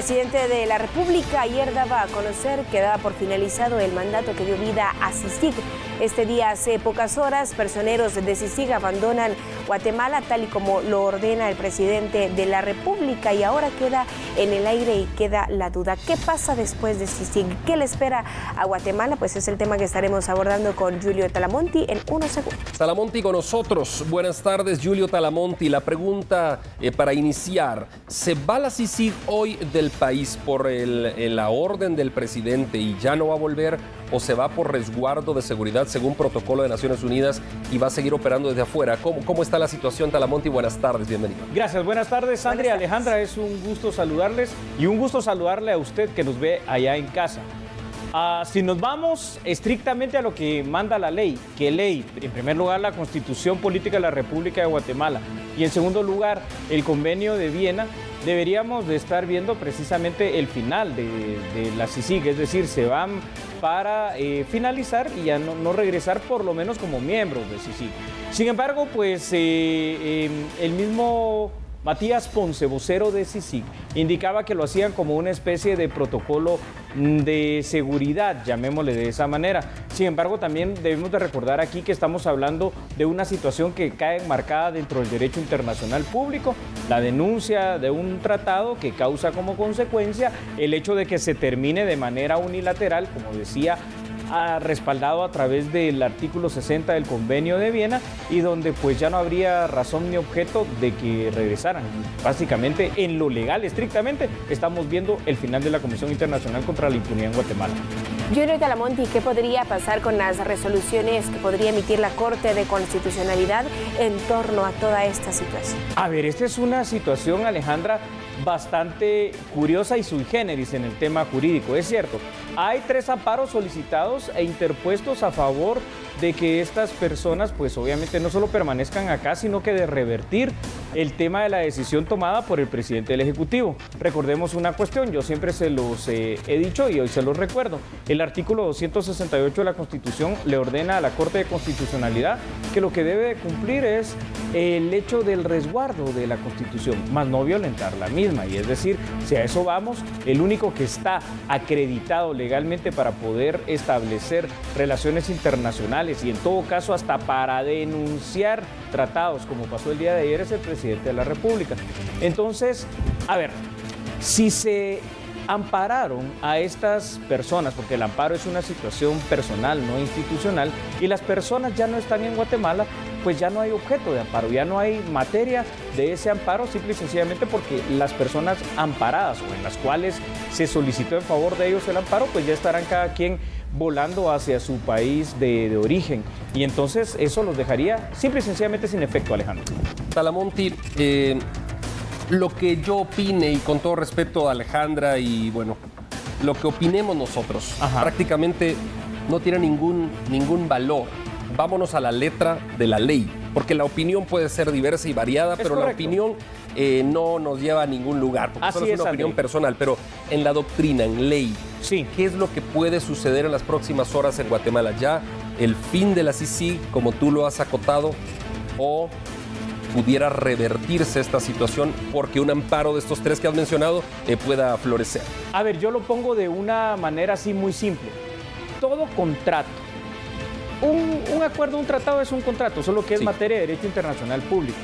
presidente de la República ayer daba a conocer que daba por finalizado el mandato que dio vida a CICIG. Este día, hace pocas horas, personeros de CICIG abandonan Guatemala tal y como lo ordena el presidente de la República, y ahora queda en el aire y queda la duda. ¿Qué pasa después de CICIG? ¿Qué le espera a Guatemala? Pues es el tema que estaremos abordando con Julio Talamonti en unos segundos. Talamonti con nosotros. Buenas tardes, Julio Talamonti. La pregunta para iniciar: ¿se va la CICIG hoy del país por la orden del presidente y ya no va a volver, o se va por resguardo de seguridad según protocolo de Naciones Unidas y va a seguir operando desde afuera? ¿Cómo está la situación, Talamonti? Buenas tardes, bienvenido. Gracias, buenas tardes, Sandra y Alejandra. Es un gusto saludarles y un gusto saludarle a usted que nos ve allá en casa. Si nos vamos estrictamente a lo que manda la ley, ¿qué ley? En primer lugar, la Constitución Política de la República de Guatemala, y en segundo lugar, el Convenio de Viena. Deberíamos de estar viendo precisamente el final de la CICIG, es decir, se van para finalizar y ya no regresar por lo menos como miembros de CICIG. Sin embargo, pues el mismo Matías Ponce, vocero de CICIG, indicaba que lo hacían como una especie de protocolo de seguridad, llamémosle de esa manera. Sin embargo, también debemos de recordar aquí que estamos hablando de una situación que cae enmarcada dentro del derecho internacional público, la denuncia de un tratado que causa como consecuencia el hecho de que se termine de manera unilateral, como decía, respaldado a través del artículo 60 del Convenio de Viena, y donde pues ya no habría razón ni objeto de que regresaran. Básicamente, en lo legal, estrictamente, estamos viendo el final de la Comisión Internacional contra la Impunidad en Guatemala. Julio Talamonti, ¿qué podría pasar con las resoluciones que podría emitir la Corte de Constitucionalidad en torno a toda esta situación? A ver, esta es una situación, Alejandra, bastante curiosa y sui generis en el tema jurídico. Es cierto, hay 3 amparos solicitados e interpuestos a favor de que estas personas, pues obviamente no solo permanezcan acá, sino que de revertir el tema de la decisión tomada por el presidente del Ejecutivo. Recordemos una cuestión, yo siempre se los he dicho y hoy se los recuerdo. El artículo 268 de la Constitución le ordena a la Corte de Constitucionalidad que lo que debe cumplir es el hecho del resguardo de la Constitución, más no violentar la misma. Y es decir, si a eso vamos, el único que está acreditado legalmente para poder establecer relaciones internacionales y en todo caso hasta para denunciar tratados, como pasó el día de ayer, es el presidente de la República. Entonces, a ver, si se ampararon a estas personas, porque el amparo es una situación personal, no institucional, y las personas ya no están en Guatemala, pues ya no hay objeto de amparo, ya no hay materia de ese amparo, simple y sencillamente porque las personas amparadas o en las cuales se solicitó en favor de ellos el amparo, pues ya estarán cada quien volando hacia su país de origen, y entonces eso los dejaría simple y sencillamente sin efecto, Alejandro. Talamonti, lo que yo opine, y con todo respeto a Alejandra, y bueno, lo que opinemos nosotros, prácticamente no tiene ningún valor. Vámonos a la letra de la ley, porque la opinión puede ser diversa y variada, pero correcto. La opinión no nos lleva a ningún lugar, porque solo es una opinión personal. Pero en la doctrina, en ley, sí, ¿qué es lo que puede suceder en las próximas horas en Guatemala? ¿Ya el fin de la CICIG, como tú lo has acotado, o pudiera revertirse esta situación porque un amparo de estos 3 que has mencionado pueda florecer? A ver, yo lo pongo de una manera así muy simple. Todo contrato, un acuerdo, un tratado es un contrato, solo que es materia de derecho internacional público.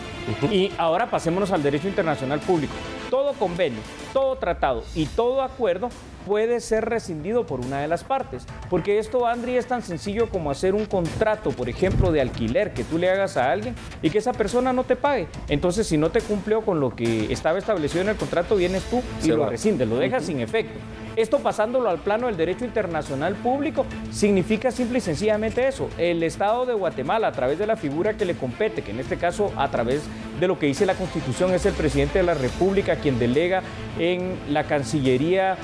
Y ahora pasémonos al derecho internacional público. Todo convenio, todo tratado y todo acuerdo puede ser rescindido por una de las partes, porque esto, Andri, es tan sencillo como hacer un contrato, por ejemplo, de alquiler que tú le hagas a alguien y que esa persona no te pague. Entonces, si no te cumplió con lo que estaba establecido en el contrato, vienes tú y lo rescindes, lo dejas sin efecto. Esto, pasándolo al plano del derecho internacional público, significa simple y sencillamente eso. El Estado de Guatemala, a través de la figura que le compete, que en este caso a través de lo que dice la Constitución es el presidente de la República quien delega en la Cancillería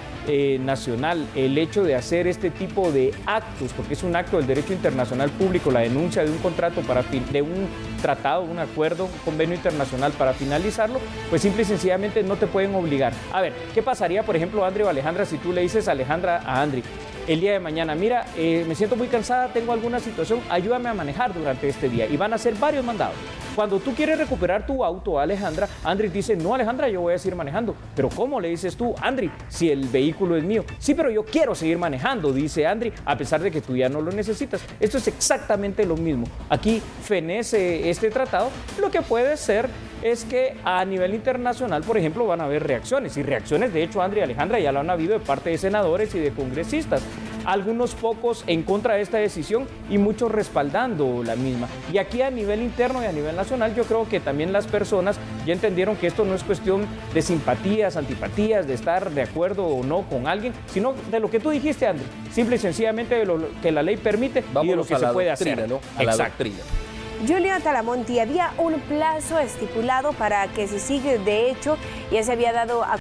nacional el hecho de hacer este tipo de actos, porque es un acto del derecho internacional público, la denuncia de un contrato de un tratado, un acuerdo, un convenio internacional para finalizarlo, pues simple y sencillamente no te pueden obligar. A ver, ¿qué pasaría, por ejemplo, Andri o Alejandra, si tú le dices a Alejandra a Andri, el día de mañana, mira, me siento muy cansada, tengo alguna situación, ayúdame a manejar durante este día. Y van a ser varios mandados. Cuando tú quieres recuperar tu auto, Alejandra, Andri dice, no, Alejandra, yo voy a seguir manejando. Pero ¿cómo le dices tú, Andri, si el vehículo es mío? Sí, pero yo quiero seguir manejando, dice Andri, a pesar de que tú ya no lo necesitas. Esto es exactamente lo mismo. Aquí fenece este tratado. Lo que puede ser es que a nivel internacional, por ejemplo, van a haber reacciones. Y reacciones, de hecho, Andri y Alejandra, ya lo han habido de parte de senadores y de congresistas. Algunos pocos en contra de esta decisión y muchos respaldando la misma. Y aquí a nivel interno y a nivel nacional, yo creo que también las personas ya entendieron que esto no es cuestión de simpatías, antipatías, de estar de acuerdo o no con alguien, sino de lo que tú dijiste, Andri. Simple y sencillamente de lo que la ley permite. Vámonos y de lo que se puede hacer, ¿no? A la doctrina. Julio Talamonti, había un plazo estipulado para que se siga, de hecho, ya se había dado a...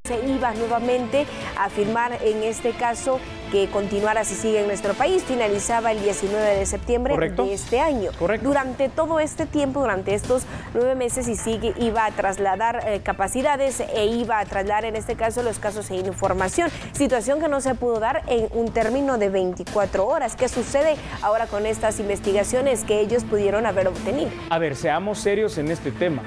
Se iba nuevamente a firmar en este caso que continuara si sigue en nuestro país. Finalizaba el 19 de septiembre de este año. Durante todo este tiempo, durante estos 9 meses, sigue iba a trasladar capacidades e iba a trasladar en este caso los casos e información. Situación que no se pudo dar en un término de 24 horas. ¿Qué sucede ahora con estas investigaciones que ellos pudieron haber obtenido? A ver, seamos serios en este tema.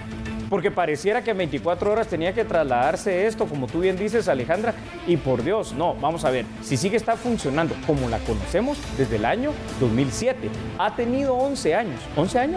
Porque pareciera que en 24 horas tenía que trasladarse esto, como tú bien dices, Alejandra, y por Dios, no, vamos a ver, si sigue está funcionando como la conocemos desde el año 2007, ha tenido 11 años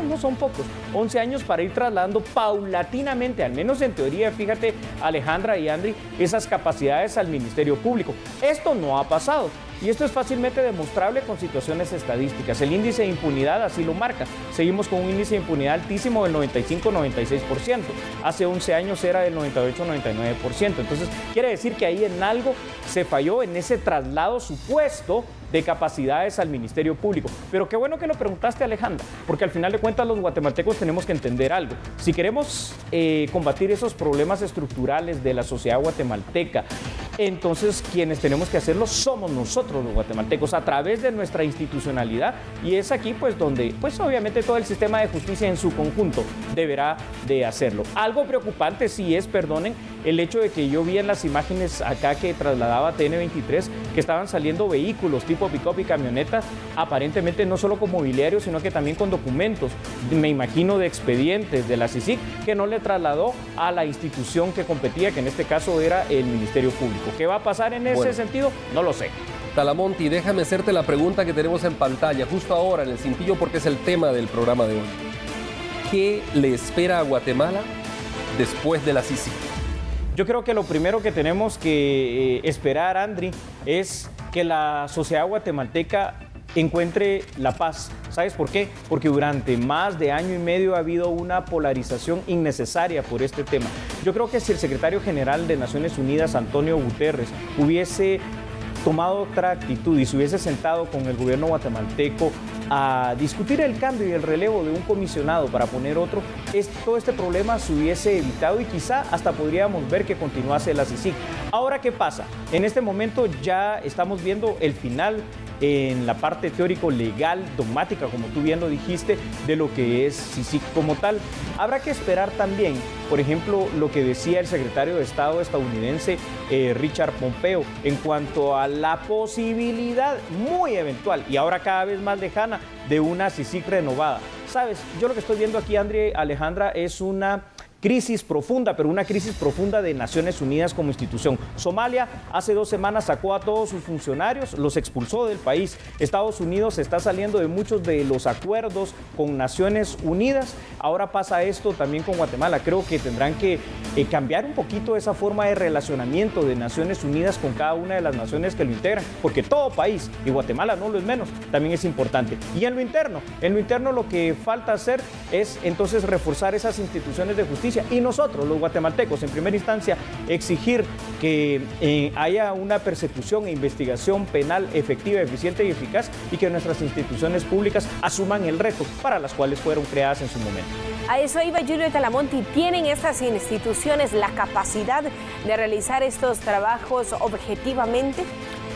no son pocos, 11 años para ir trasladando paulatinamente, al menos en teoría, fíjate, Alejandra y Andri, esas capacidades al Ministerio Público. Esto no ha pasado. Y esto es fácilmente demostrable con situaciones estadísticas. El índice de impunidad así lo marca. Seguimos con un índice de impunidad altísimo del 95-96%. Hace 11 años era del 98-99%. Entonces, quiere decir que ahí en algo se falló en ese traslado supuesto de capacidades al Ministerio Público. Pero qué bueno que lo preguntaste, Alejandra, porque al final de cuentas los guatemaltecos tenemos que entender algo. Si queremos combatir esos problemas estructurales de la sociedad guatemalteca, entonces quienes tenemos que hacerlo somos nosotros los guatemaltecos a través de nuestra institucionalidad, y es aquí pues donde pues obviamente todo el sistema de justicia en su conjunto deberá de hacerlo. Algo preocupante sí es, perdonen, el hecho de que yo vi en las imágenes acá que trasladaba TN23 que estaban saliendo vehículos tipo pick-up y camionetas, aparentemente no solo con mobiliario, sino que también con documentos, me imagino de expedientes de la CICIG, que no le trasladó a la institución que competía, que en este caso era el Ministerio Público. ¿Qué va a pasar en ese sentido? No lo sé. Talamonti, déjame hacerte la pregunta que tenemos en pantalla, justo ahora en el cintillo, porque es el tema del programa de hoy. ¿Qué le espera a Guatemala después de la CICIG? Yo creo que lo primero que tenemos que esperar, Andri, es que la sociedad guatemalteca encuentre la paz. ¿Sabes por qué? Porque durante más de año y medio ha habido una polarización innecesaria por este tema. Yo creo que si el secretario general de Naciones Unidas, Antonio Guterres, hubiese tomado otra actitud y se hubiese sentado con el gobierno guatemalteco a discutir el cambio y el relevo de un comisionado para poner otro, todo este problema se hubiese evitado y quizá hasta podríamos ver que continuase la CICIG. Ahora, ¿qué pasa? En este momento ya estamos viendo el final en la parte teórico-legal, dogmática, como tú bien lo dijiste, de lo que es CICIG como tal. Habrá que esperar también, por ejemplo, lo que decía el secretario de Estado estadounidense, Richard Pompeo, en cuanto a la posibilidad muy eventual y ahora cada vez más lejana de una CICIG renovada. Sabes, yo lo que estoy viendo aquí, Andri, Alejandra, es una crisis profunda, pero una crisis profunda de Naciones Unidas como institución. Somalia hace 2 semanas sacó a todos sus funcionarios, los expulsó del país. Estados Unidos está saliendo de muchos de los acuerdos con Naciones Unidas. Ahora pasa esto también con Guatemala. Creo que tendrán que cambiar un poquito esa forma de relacionamiento de Naciones Unidas con cada una de las naciones que lo integran, porque todo país, y Guatemala no lo es menos, también es importante. Y en lo interno lo que falta hacer es entonces reforzar esas instituciones de justicia. Y nosotros, los guatemaltecos, en primera instancia, exigir que haya una persecución e investigación penal efectiva, eficiente y eficaz, y que nuestras instituciones públicas asuman el reto para las cuales fueron creadas en su momento. A eso iba Julio Talamonti. ¿Tienen estas instituciones la capacidad de realizar estos trabajos objetivamente?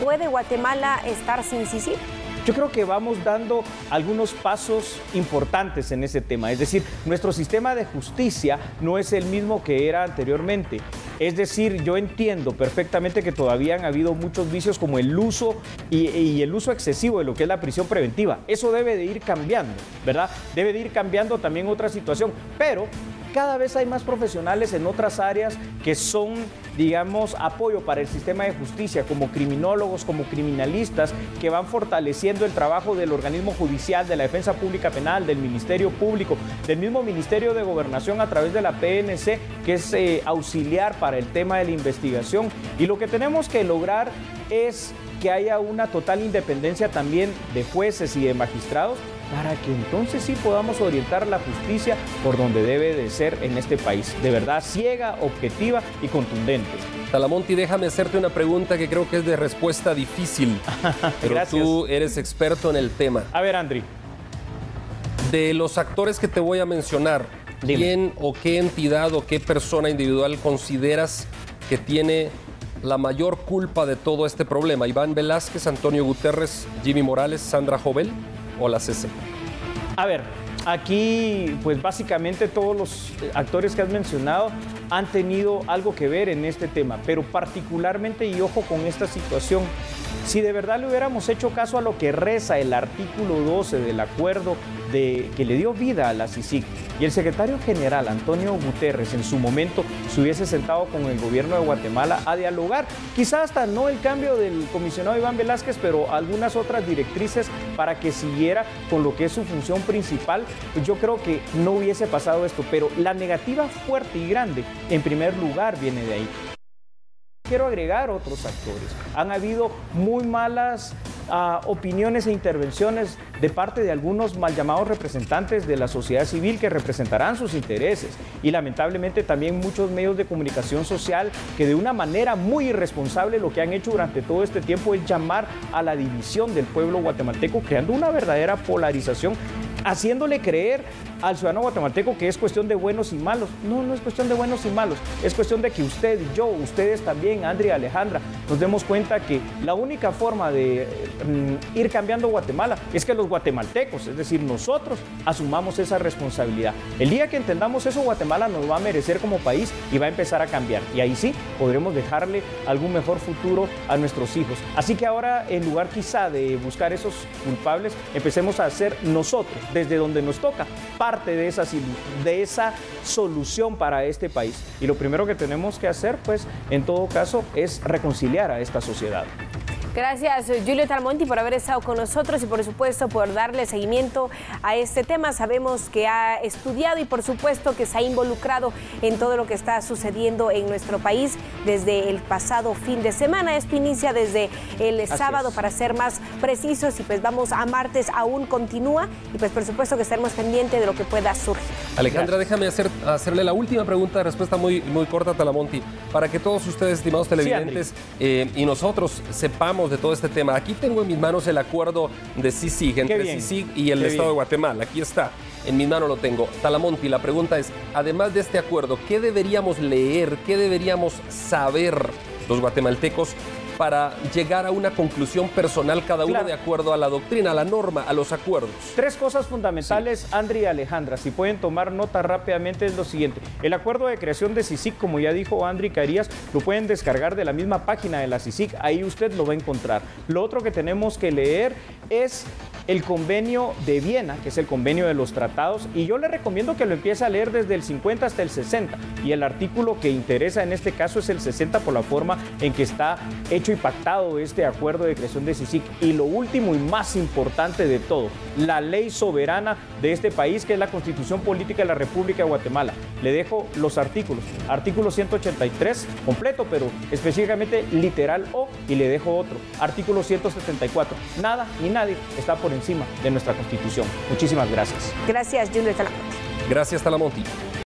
¿Puede Guatemala estar sin CICIG? Yo creo que vamos dando algunos pasos importantes en ese tema. Es decir, nuestro sistema de justicia no es el mismo que era anteriormente. Es decir, yo entiendo perfectamente que todavía han habido muchos vicios como el uso y el uso excesivo de lo que es la prisión preventiva. Eso debe de ir cambiando, ¿verdad? Debe de ir cambiando también otra situación, pero cada vez hay más profesionales en otras áreas que son, digamos, apoyo para el sistema de justicia, como criminólogos, como criminalistas, que van fortaleciendo el trabajo del organismo judicial, de la defensa pública penal, del Ministerio Público, del mismo Ministerio de Gobernación a través de la PNC, que es auxiliar para el tema de la investigación. Y lo que tenemos que lograr es que haya una total independencia también de jueces y de magistrados, para que entonces sí podamos orientar la justicia por donde debe de ser en este país, de verdad ciega, objetiva y contundente. Talamonti, déjame hacerte una pregunta que creo que es de respuesta difícil, pero Gracias. Tú eres experto en el tema. A ver, Andri. De los actores que te voy a mencionar, Dime. ¿quién o qué entidad o qué persona individual consideras que tiene la mayor culpa de todo este problema? ¿Iván Velázquez, Antonio Guterres, Jimmy Morales, Sandra Jovel o la CC? A ver, aquí pues básicamente todos los actores que has mencionado han tenido algo que ver en este tema, pero particularmente, y ojo con esta situación, si de verdad le hubiéramos hecho caso a lo que reza el artículo 12 del acuerdo que le dio vida a la CICIG, y el secretario general Antonio Guterres en su momento se hubiese sentado con el gobierno de Guatemala a dialogar, quizás hasta no el cambio del comisionado Iván Velázquez, pero algunas otras directrices para que siguiera con lo que es su función principal, pues yo creo que no hubiese pasado esto, pero la negativa fuerte y grande, en primer lugar, viene de ahí. Quiero agregar otros actores. Han habido muy malas opiniones e intervenciones de parte de algunos mal llamados representantes de la sociedad civil que representarán sus intereses, y lamentablemente también muchos medios de comunicación social que de una manera muy irresponsable lo que han hecho durante todo este tiempo es llamar a la división del pueblo guatemalteco, creando una verdadera polarización, haciéndole creer al ciudadano guatemalteco que es cuestión de buenos y malos. No, no es cuestión de buenos y malos, es cuestión de que usted y yo, ustedes también, Andri y Alejandra, nos demos cuenta que la única forma de ir cambiando Guatemala es que los guatemaltecos, es decir, nosotros, asumamos esa responsabilidad. El día que entendamos eso, Guatemala nos va a merecer como país y va a empezar a cambiar, y ahí sí podremos dejarle algún mejor futuro a nuestros hijos. Así que ahora, en lugar quizá de buscar esos culpables, empecemos a hacer nosotros, desde donde nos toca, parte de esa solución para este país. Y lo primero que tenemos que hacer, pues, en todo caso, es reconciliar a esta sociedad. Gracias, Julio Talamonti, por haber estado con nosotros y, por supuesto, por darle seguimiento a este tema. Sabemos que ha estudiado y, por supuesto, que se ha involucrado en todo lo que está sucediendo en nuestro país desde el pasado fin de semana. Esto inicia desde el sábado, para ser más precisos, y pues vamos a martes, aún continúa, y pues por supuesto que estaremos pendientes de lo que pueda surgir. Alejandra, déjame hacerle la última pregunta de respuesta muy corta a Talamonti, para que todos ustedes, estimados televidentes, y nosotros sepamos de todo este tema. Aquí tengo en mis manos el acuerdo de CICIG, entre CICIG y el Estado de Guatemala. Aquí está, en mis manos lo tengo. Talamonti, la pregunta es, además de este acuerdo, ¿qué deberíamos leer, qué deberíamos saber los guatemaltecos para llegar a una conclusión personal cada uno de acuerdo a la doctrina, a la norma, a los acuerdos? Tres cosas fundamentales, Andri y Alejandra, si pueden tomar nota rápidamente, es lo siguiente. El acuerdo de creación de CICIG, como ya dijo Andri Carías, lo pueden descargar de la misma página de la CICIG, ahí usted lo va a encontrar. Lo otro que tenemos que leer es el convenio de Viena, que es el convenio de los tratados, y yo le recomiendo que lo empiece a leer desde el 50 hasta el 60, y el artículo que interesa en este caso es el 60 por la forma en que está hecho y pactado este acuerdo de creación de CICIG. Y lo último y más importante de todo, la ley soberana de este país, que es la Constitución Política de la República de Guatemala. Le dejo los artículos. Artículo 183, completo, pero específicamente literal O, y le dejo otro. Artículo 174. Nada ni nadie está por encima de nuestra Constitución. Muchísimas gracias. Gracias, Julio Talamonti. Gracias, Talamonti.